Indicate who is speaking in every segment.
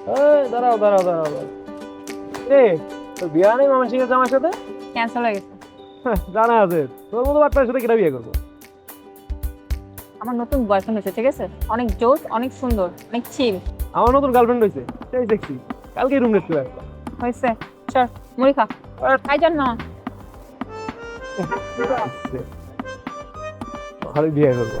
Speaker 1: দাঁড়াও দাঁড়াও দাঁড়াও রে, তোর বিয়া নেই মানসিকের জামার সাথে?
Speaker 2: ক্যান্সেল হয়ে গেছে।
Speaker 1: জানা আছে, তোর মতো বাচ্চার সাথে কিনা বিয়ে করবো?
Speaker 2: আমার নতুন বয়ফ্রেন্ড হয়েছে, ঠিক আছে? অনেক জোস, অনেক সুন্দর, অনেক চিল।
Speaker 1: আমার নতুন গার্লফ্রেন্ড হয়েছে, সেই দেখছি কালকেই রুম রেট করে আসলাম।
Speaker 2: হয়েছে, চল মুড়ি খা। খাই যান না।
Speaker 1: ভালো বিয়ে করবো।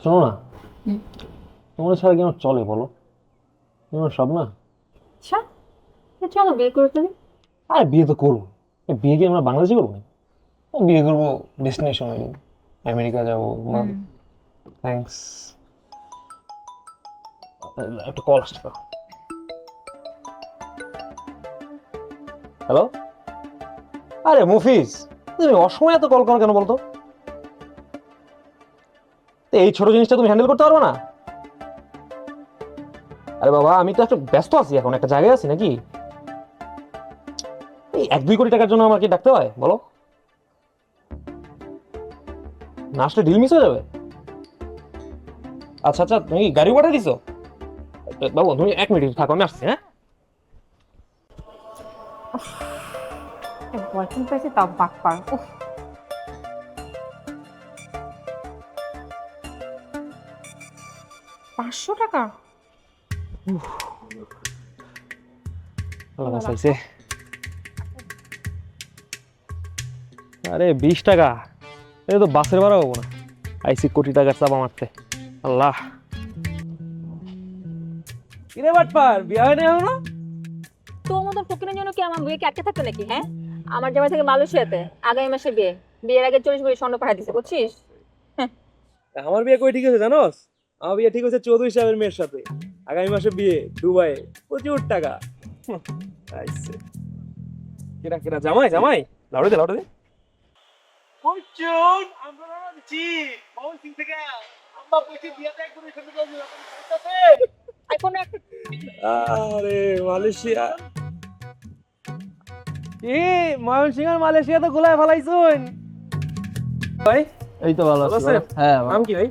Speaker 1: শোনো না, তোমার ছাড়া কি আমার চলে বলো? তোমার সব না।
Speaker 2: আচ্ছা, চলো বিয়ে করে ফেলি।
Speaker 1: আর বিয়ে তো করবো, বিয়ে কি আমরা বাংলাদেশে করবো না? বিয়ে করবো ডেস্টিনেশন আমেরিকা যাবো। থ্যাঙ্কস, একটা কল আসছে। হ্যালো, আরে মুফিজ, তুমি অসময়ে এত কল করো কেন বলতো? এই ছোট জিনিসটা তুমি হ্যান্ডেল করতে পারবো না? আরে বাবা, আমি তো একটু ব্যস্ত আছি, এখন একটা জায়গায় আছি নাকি। এই 1-2 কোটি টাকার জন্য আমাকে ডাকতে হয় বলো? না আসলে ডিল মিস হয়ে যাবে। আচ্ছা আচ্ছা, তুমি গাড়ি পাঠিয়ে দিছো? বাবু তুমি 1 মিনিট থাকো, আমি আসছি। হ্যাঁ,
Speaker 2: বয়ফ্রেন্ড পেয়েছে তাও বাটপার। উফ, 500 টাকা?
Speaker 1: আল্লাহ বাঁচাইছে। আরে 20 টাকা, এটা তো বাসের ভাড়া হবো না। আইসি কোটি টাকার চাপা মারতে। আল্লাহ, কিরে বাটপার, বিয়ে হয় না এখনো?
Speaker 2: তোর মতো ফকিরের জন্য কি আমার বিয়ে কি আটকে থাকতো নাকি? হ্যাঁ, আমার জামাই থেকে মালয়েশিয়াতে, আগামী মাসে বিয়ে। বিয়ের আগে 40 ভরি স্বর্ণ পাঠিয়ে দিছে, বুঝছিস? হ্যাঁ।
Speaker 1: আমার বিয়ে কই ঠিক আছে জানোস? আমার বিয়ে ঠিক হচ্ছে চৌধুরী সাহেবের মেয়ের সাথে। আগামী মাসে বিয়ে দুবাইয়ে, প্রচুর টাকা। আইছে কেনা কেনা জামাই জামাই, লাউড়ে দে লাউড়ে দে। ফরচুন, আমরা জি পাওয়ার সিং থেকে আমরা কইছি বিয়াতে এক করে সাথে যাবো, আপনি করতেছে?
Speaker 2: আইফোন একটা।
Speaker 1: আরে মালয়েশিয়া, কি ময়মনসিংহ আর মালয়েশিয়া তো গোলায় ফেলাইছুন ভাই।
Speaker 3: এই তো ভালো
Speaker 1: ভালো
Speaker 3: আছি
Speaker 1: আছেন?
Speaker 3: হ্যাঁ
Speaker 1: নাম কি ভাই?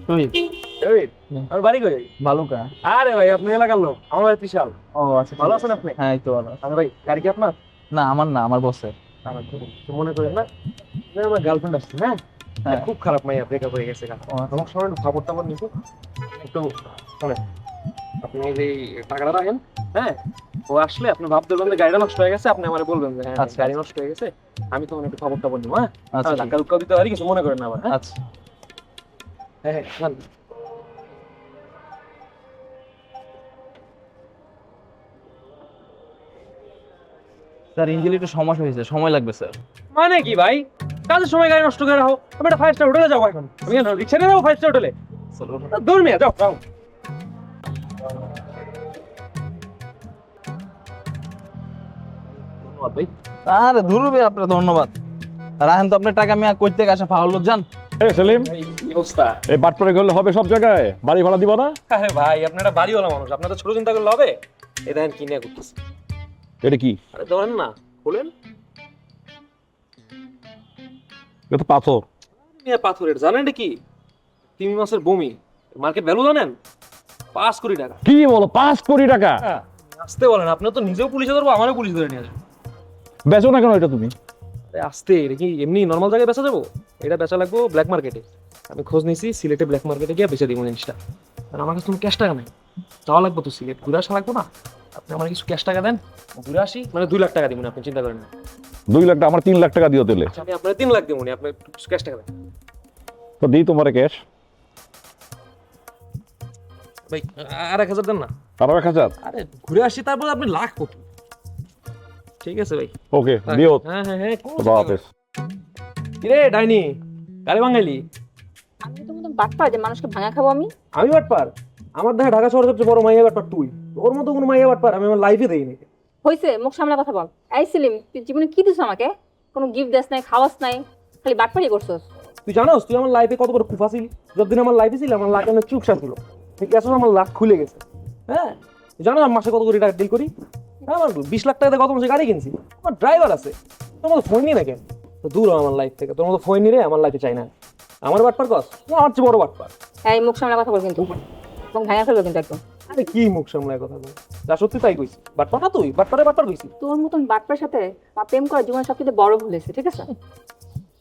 Speaker 3: শহীদ
Speaker 1: রবির। আর বাড়ি কই?
Speaker 3: ভালুকা।
Speaker 1: আরে ভাই, আপনি এলাকার লোক, আমার বাড়ি ত্রিশাল।
Speaker 3: ও আচ্ছা,
Speaker 1: ভালো আছেন আপনি?
Speaker 3: হ্যাঁ এই তো ভালো আছি।
Speaker 1: আরে ভাই, গাড়ি কি আপনার?
Speaker 3: না আমার না, আমার বসের।
Speaker 1: আমার তো কিছু মনে করেন না, আমার গার্লফ্রেন্ড আসছে। হ্যাঁ,
Speaker 3: হ্যাঁ।
Speaker 1: খুব খারাপ মাইয়া, ব্রেকআপ হয়ে গেছে।
Speaker 3: ও আচ্ছা।
Speaker 1: আমার সঙ্গে খবর টবর নিতে একটু শোনেন, আপনি এই যে টাকাটা রাখেন। হ্যাঁ, ও আসলে আপনি ভাবতে পারবেন যে গাড়িটা নষ্ট হয়ে গেছে, আপনি আমার বলবেন যে হ্যাঁ
Speaker 3: আচ্ছা,
Speaker 1: গাড়ি নষ্ট হয়ে গেছে, আমি তখন একটু খবর টবর নিবো। হ্যাঁ,
Speaker 3: আচ্ছা,
Speaker 1: ধাক্কা ধুক্কা দিতে পারি, কিছু মনে করেন না আবার। হ্যাঁ
Speaker 3: আচ্ছা।
Speaker 1: হ্যাঁ হ্যাঁ, যান।
Speaker 3: স্যার ইঞ্জিন একটু সমস্যা হয়েছে, সময় লাগবে স্যার।
Speaker 1: মানে কি ভাই, কাজের সময় গাড়ি নষ্ট করে রাখো? আমি একটা 5 স্টার হোটেলে যাবো এখন, আমি রিক্সা নিয়ে যাবো 5 স্টার হোটেলে। দূর মিয়া, যাও যাও। ধন্যবাদ ভাই।
Speaker 3: আরে ধরবে, আপনার ধন্যবাদ। রাখেন তো আপনার টাকা, আমি আর কইতে আসা ফাউল লোক জান।
Speaker 4: সেলিম,
Speaker 1: এই কি অবস্থা?
Speaker 4: এই বাটপারে গেলে হবে সব জায়গায়? বাড়ি ভাড়া দিব না?
Speaker 1: আরে ভাই, আপনি একটা বাড়িওয়ালা মানুষ, আপনার তো ছোট চিন্তা করলে হবে? এই দেখেন কি নিয়ে করতেছে।
Speaker 4: এটা কি?
Speaker 1: আরে ধরেন না, খুলেন।
Speaker 4: এটা তো পাথর।
Speaker 1: নিয়ে পাথরের, জানেন এটা কি? তিমি মাছের বমি। মার্কেট ভ্যালু জানেন? 5 কোটি টাকা।
Speaker 4: কি বলো, 5 কোটি টাকা?
Speaker 1: আসতে বলেন, আপনি তো নিজেও পুলিশে ধরবো, আমারও পুলিশ ধরে নিয়ে আসবে।
Speaker 4: বেচো না কেন এটা তুমি?
Speaker 1: আসতে, এটা কি এমনি নর্মাল জায়গায় বেচা যাবো? এটা বেচা লাগবো ব্ল্যাক মার্কেটে। আমি খোঁজ নিয়েছি, সিলেটে ব্ল্যাক মার্কেটে গিয়ে বেচে দিব জিনিসটা। আর আমার কাছে কোনো ক্যাশ টাকা নাই, যাওয়া লাগবো তো সিলেট, ঘুরে আসা লাগবো না? আপনি আমার কিছু ক্যাশ টাকা দেন, ঘুরে আসি, মানে 2 লাখ টাকা দিব, আপনি চিন্তা করেন না।
Speaker 4: 2 লাখ টাকা, আমার 3 লাখ টাকা দিও তেলে।
Speaker 1: আচ্ছা, আমি আপনার 3 লাখ দিব, আপনি কিছু ক্যাশ টাকা দেন।
Speaker 4: তো দিই তোমার ক্যাশ।
Speaker 1: ভাই আর 1,000 দেন না।
Speaker 4: আরো 1,000?
Speaker 1: আরে ঘুরে আসি, তারপর আপনি লাখ কত। ঠিক আছে ভাই।
Speaker 4: ওকে, দিও।
Speaker 1: হ্যাঁ হ্যাঁ হ্যাঁ।
Speaker 4: খোদা হাফেজ।
Speaker 1: কিরে ডাইনি, কারে বাঙালি?
Speaker 2: আমি তো মতন বাটপার যে মানুষকে ভাঙা খাবো আমি?
Speaker 1: আমি বাটপার? আমার দেখা ঢাকা শহরের সবচেয়ে বড় মাইয়া বাটপার তুই। তোর মতো কোনো মাইয়া বাটপার আমি আমার লাইফে দেখিনি।
Speaker 2: হয়েছে, মুখ সামলা কথা বল। এই সেলিম, তুই জীবনে কি দিস আমাকে? কোনো গিফট দেস নাই, খাওয়াস নাই, খালি বাটপাড়ি করছস।
Speaker 1: তুই জানোস তুই আমার লাইফে কত বড় কুফা ছিল? যতদিন আমার লাইফে ছিল আমার লাখ অনেক চুপসা ছিল, ঠিক আছে? আমার লাখ খুলে গেছে। হ্যাঁ, তুই জানো আমি মাসে কত কোটি টাকা ডিল করি? হ্যাঁ, আমার 20 লাখ টাকা গত মাসে গাড়ি কিনছি, আমার ড্রাইভার আছে। তোর মতো ফোন নিয়ে না কেন? তো দূর হ আমার লাইফ থেকে, তোর মতো ফোন নিয়ে আমার লাইফে চাই না। আমার বাটপার কস, আমার চেয়ে বড় বাটপার।
Speaker 2: এই মুখ সামলা কথা বল কিন্তু, এবং ভাঙা ফেলবো কিন্তু একদম।
Speaker 1: আরে কি মুখ সামলায় কথা বল, যা সত্যি তাই কইছি। বাটপার না তুই, বাটপারে বাটপার কইছি।
Speaker 2: তোর মতন বাটপার সাথে আমার প্রেম করা জীবনের সবচেয়ে বড় ভুল হয়েছে, ঠিক আছে?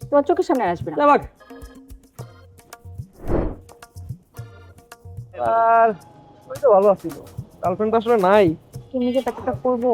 Speaker 2: তোমার চোখের সামনে আর আসবে না।
Speaker 1: যা ভাগ। আর ওই তো ভালো আছিল, গার্লফ্রেন্ড তো আসলে নাই।
Speaker 2: তুমি যে টাকাটা করবো